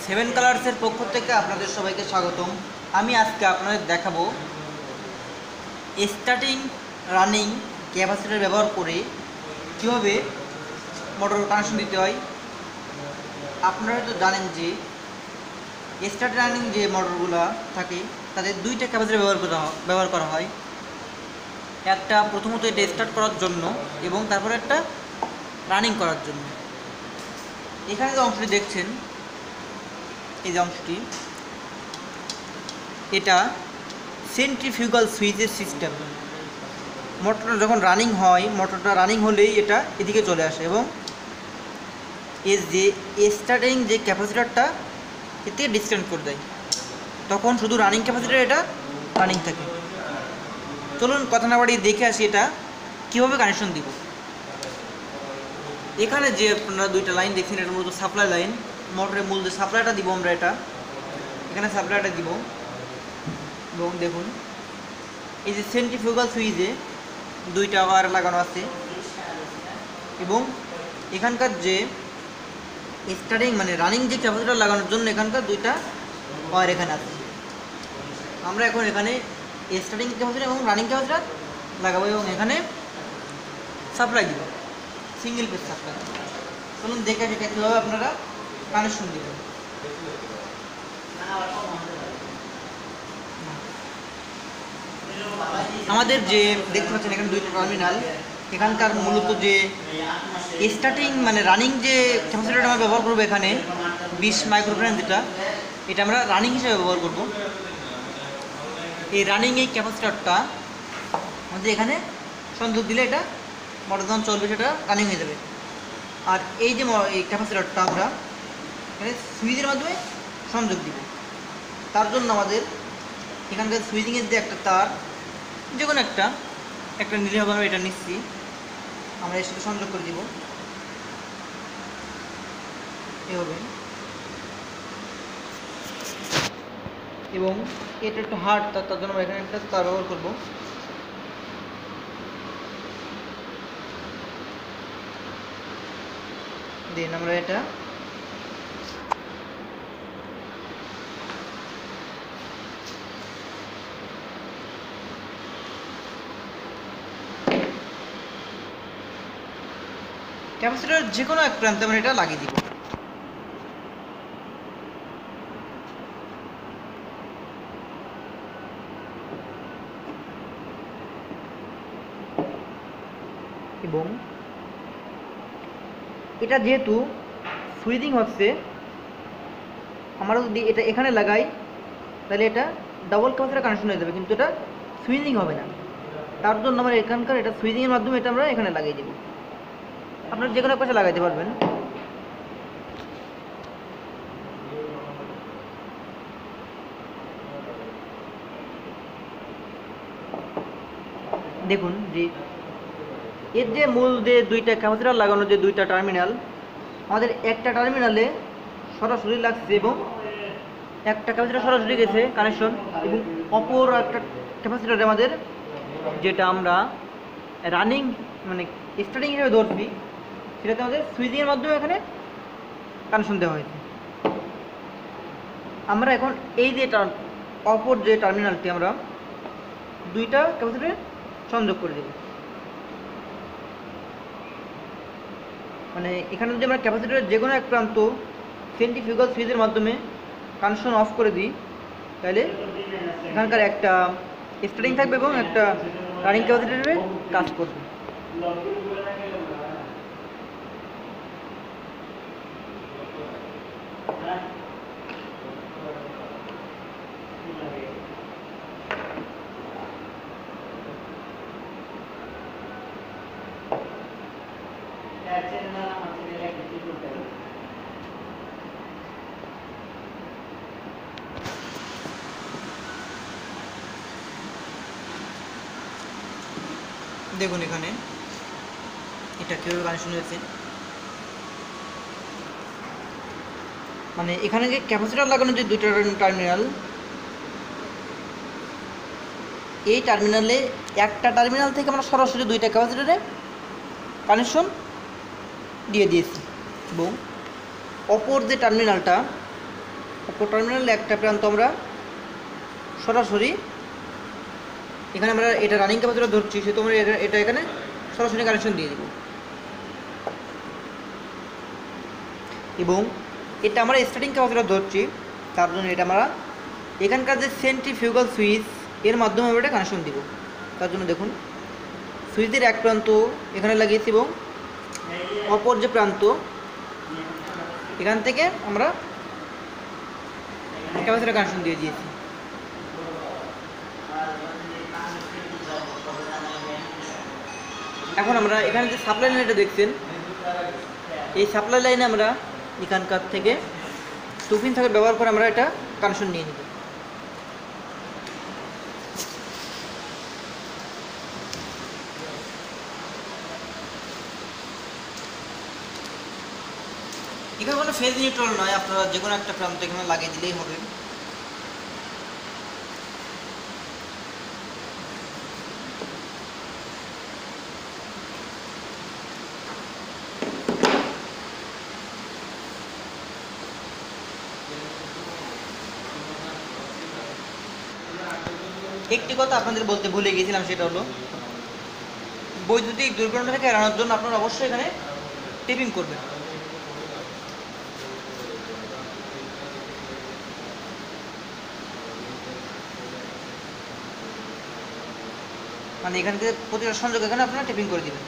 Seven কালার্সের পক্ষ থেকে আপনাদের সবাইকে স্বাগতম। আমি আজকে আপনাদের দেখাবো স্টার্টিং রানিং ক্যাপাসিটর ব্যবহার করে কীভাবে মোটর কানেকশন দিতে হয়। আপনারা তো জানেন যে স্টার্ট রানিং যে মোটরগুলো থাকে তাদের দুইটা ক্যাপাসিটর ব্যবহার করা হয়। একটা প্রথমত এটা স্টার্ট করার জন্য এবং তারপরে একটা রানিং করার জন্য। এখানে যে অংশটি দেখছেন, এই যে অংশটি, এটা সেন্ট্রিফিউগাল সুইচের সিস্টেম। মোটরটা যখন রানিং হয়, মোটরটা রানিং হলেই এটা এদিকে চলে আসে এবং এর যে স্টার্টিং যে ক্যাপাসিটরটা এর থেকে ডিসকানেক্ট করে দেয়, তখন শুধু রানিং ক্যাপাসিটর এটা রানিং থাকে। চলুন কথা না বাড়িয়ে দেখে আসি এটা কীভাবে কানেকশন দিব। এখানে যে আপনারা দুইটা লাইন দেখছেন, এটা মূলত সাপ্লাই লাইন। মোটরের মূল যে সাপ্লাইটা দিব আমরা, এটা এখানে সাপ্লাইটা দিব এবং দেখুন এই যে সেন্ট্রিফিউগাল সুইচে দুইটা ওয়্যার লাগানো আছে এবং এখানকার যে স্টার্টিং মানে রানিং যে ক্যাপাসিটর লাগানোর জন্য এখানকার দুইটা ওয়্যার এখানে আছে। আমরা এখন এখানে স্টার্টিং ক্যাপাসিটর এবং রানিং ক্যাপাসিটর লাগাবো এবং এখানে সাপ্লাই দিব, সিঙ্গেল পেজ সাপ্লাই। চলুন দেখে সেটা কীভাবে আপনারা কানেকশন দেবেন। আমাদের যে দেখতে পাচ্ছেন এখানে দুইটা টার্মিনাল, এখানকার মূলত যে স্টার্টিং মানে রানিং যে ক্যাপাসিটরটা আমরা ব্যবহার করবো এখানে 20 মাইক্রোফ্যারাড, এটা আমরা রানিং হিসেবে ব্যবহার করব। এই রানিং এই ক্যাপাসিটরটা আমাদের এখানে সংযোগ দিলে এটা মোটর যখন চলবে সেটা রানিং হয়ে যাবে। আর এই যে এই ক্যাপাসিটরটা আমরা এখানে সুইচের মাধ্যমে সংযোগ দিব। তার জন্য আমাদের এখানকার সুইচিংয়ের যে একটা তার, যে কোনো একটা নিলে হবে। আমরা এটা নিচ্ছি, আমরা এর সাথে সংযোগ করে দিব এভাবে। এবং এটা একটু হার্ড, তার জন্য আমরা এখানে একটা তার ব্যবহার করবো। দেন আমরা এটা ক্যাপাসিটর যে কোনো এক প্রান্তে আমরা এটা লাগিয়ে দিব। এবং এটা যেহেতু সুইচিং হচ্ছে, আমরা যদি এটা এখানে লাগাই তাহলে এটা ডাবল ক্যাপাসিটর কানেকশন হয়ে যাবে, কিন্তু এটা সুইচিং হবে না। তার জন্য আমরা এখানকার এটা সুইচিংয়ের মাধ্যমে এটা আমরা এখানে লাগিয়ে দেব। আপনারা যে কোনো এক পাশে লাগাইতে পারবেন। দেখুন যে এর যে মূল যে দুইটা ক্যাপাসিটর লাগানো যে দুইটা টার্মিনাল, আমাদের একটা টার্মিনালে সরাসরি লাগছে এবং একটা ক্যাপাসিটর সরাসরি গেছে কানেকশন, এবং অপর একটা ক্যাপাসিটরে আমাদের যেটা আমরা রানিং মানে স্টার্টিং হিসেবে ধরছি, সেটাতে আমাদের সুইচিংয়ের মাধ্যমে এখানে কানেকশন দেওয়া হয়েছে। আমরা এখন এই যে অপর যে টার্মিনালটি আমরা দুইটা ক্যাপাসিটরে সংযোগ করে দেব। মানে এখানে যদি আমরা ক্যাপাসিটরের যে কোনো এক প্রান্ত সেন্ট্রিফিউগাল সুইচের মাধ্যমে কানেকশন অফ করে দিই, তাহলে এখানকার একটা স্টার্টিং থাকবে এবং একটা রানিং ক্যাপাসিটরে কাজ করবে। দেখুন এখানে এটা কীভাবে কানেকশন হয়েছে। মানে এখানে যে ক্যাপাসিটর লাগানো যে দুইটা টার্মিনাল, এই টার্মিনালে একটা টার্মিনাল থেকে আমরা সরাসরি দুইটা ক্যাপাসিটরে কানেকশন দিয়ে দিয়েছি এবং অপর যে টার্মিনালটা অপর টার্মিনালে একটা প্রান্ত আমরা সরাসরি এখানে আমরা এটা রানিং ক্যাপাসিটর ধরছি, সেহেতু আমরা এটা এখানে সরাসরি কানেকশন দিয়ে দিব। এবং এটা আমরা স্টার্টিং ক্যাপাসিটর ধরছি, তার জন্য এটা আমরা এখানকার যে সেন্ট্রিফিউগাল সুইচ এর মাধ্যমে আমরা এটা কানেকশন দিব। তার জন্য দেখুন সুইচের এক প্রান্ত এখানে লাগিয়েছি এবং অপর যে প্রান্ত এখান থেকে আমরা ক্যাপাসিটর কানেকশন দিয়ে দিয়েছি। এখন আমরা এখানে যে সাপ্লাই লাইনটা দেখছেন, এই সাপ্লাই লাইনে আমরা এখানকার থেকে 2 পিন সার্কিট ব্যবহার করে আমরা এটা কানেকশন নিয়ে নিব। এখানে কোনো ফেজ নিউট্রাল নয়, আপনারা যে কোনো একটা প্রান্ত এখানে লাগিয়ে দিলেই হবে। একটি কথা আপনাদের বলতে ভুলে গিয়েছিলাম, সেটা হলো বৈদ্যুতিক দুর্ঘটনা থেকে এড়ানোর জন্য আপনারা অবশ্যই এখানে টেপিং করবেন। মানে এখান থেকে প্রতিটা সংযোগ এখানে আপনারা টেপিং করে দিবেন।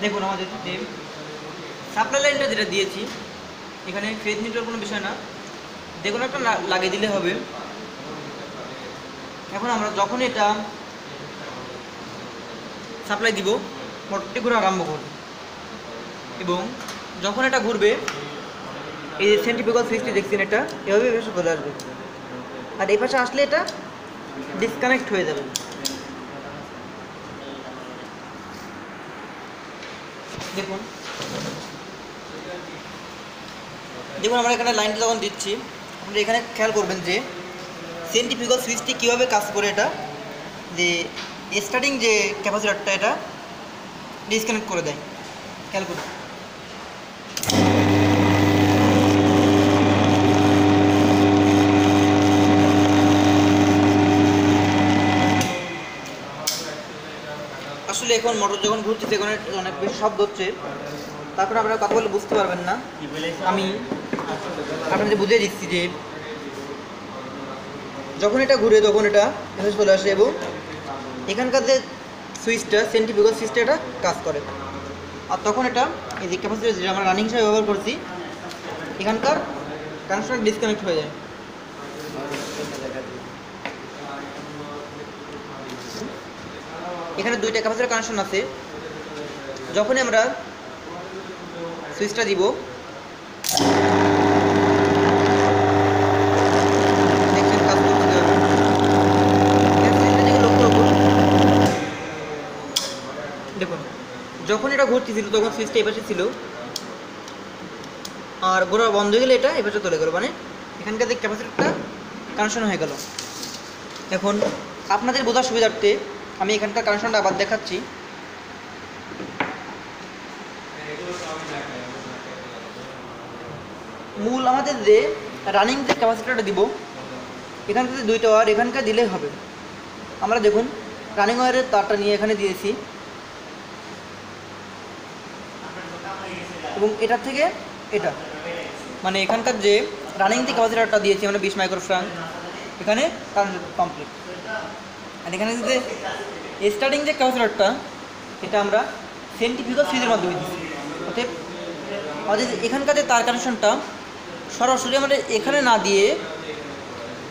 দেখুন আমাদের সাপ্লাই লাইনটা যেটা দিয়েছি এখানে ফেজ নিউট্রাল কোনো বিষয় না, দেখুন একটা লাগিয়ে দিলে হবে। এখন আমরা যখন এটা সাপ্লাই দিব মোটরটি ঘুরে আরম্ভ করবে এবং যখন এটা ঘুরবে এই যে সেন্ট্রিফিউগাল সুইচটি দেখছেন এটা এভাবে এসে চলে আসবে, আর এই পাশে আসলে এটা ডিসকানেক্ট হয়ে যাবে। দেখুন দেখুন আমরা এখানে লাইনটা যখন দিচ্ছি আপনারা এখানে খেয়াল করবেন যে সেন্ট্রিফিউগাল সুইচটি কীভাবে কাজ করে, এটা যে স্টার্টিং যে ক্যাপাসিটরটা এটা ডিসকানেক্ট করে দেয়, খেয়াল করুন। আসলে এখন মোটর যখন ঘুরতেছে এখন অনেক বেশি শব্দ হচ্ছে, তারপরে আপনারা কথা বলে বুঝতে পারবেন না। আমি আপনাদের বুঝিয়ে দিচ্ছি যে যখন এটা ঘুরে তখন এটা এভাবে চলে আসে এবং এখানকার যে সুইচটা সেন্ট্রিফিউগাল সুইচটা এটা কাজ করে, আর তখন এটা এই যে ক্যাপাসিটর যেটা আমরা রানিং হিসাবে ব্যবহার করছি এখানকার কানেকশন ডিসকানেক্ট হয়ে যায়। এখানে দুইটা ক্যাপাসিটর কানেকশন আছে, যখনই আমরা সুইচটা দিব দেখুন যখন এটা ঘুরতেছিল তখন সুইচটা এপাশে ছিল, আর ঘোরা বন্ধ হয়ে গেলে এটা এপাশে চলে গেল, মানে এখানকার যে ক্যাপাসিটরটা কানেকশন হয়ে গেল। এখন আপনাদের বোঝার সুবিধার্থে আমি এখানকার কানেকশনটা আবার দেখাচ্ছি। মূল আমাদের যে রানিং যে ক্যাপাসিটরটা দিব এখান থেকে দুইটা ওয়ার এখানকার দিলেই হবে। আমরা দেখুন রানিং ওয়ারের তারটা নিয়ে এখানে দিয়েছি এবং এটা থেকে এটা মানে এখানকার যে রানিং যে ক্যাপাসিটরটা দিয়েছি আমরা 20 মাইক্রোফ্যারাড এখানে কারেন্ট কমপ্লিট। আর এখানে যে স্টার্টিং যে ক্যাপাসিটরটা এটা আমরা সেন্ট্রিফিউগাল সুইচের মাধ্যমে দিচ্ছি, অতএব আমাদের এখানকার যে তার কানেকশনটা সরাসরি আমরা এখানে না দিয়ে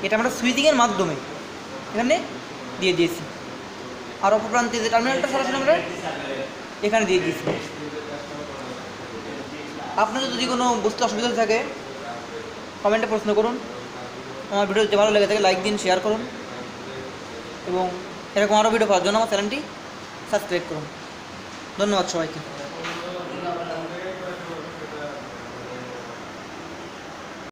এটা আমরা সুইচিংয়ের মাধ্যমে এখানে দিয়ে দিয়েছি, আর অপর প্রান্তে যে টার্মিনালটা সরাসরি আমরা এখানে দিয়ে দিয়েছি। আপনাদের যদি কোনো বুঝতে অসুবিধা থাকে কমেন্টে প্রশ্ন করুন। আমার ভিডিও যদি ভালো লেগে থাকে লাইক দিন, শেয়ার করুন এবং এরকম আরও ভিডিও পাওয়ার জন্য আমার চ্যানেলটি সাবস্ক্রাইব করুন। ধন্যবাদ সবাইকে।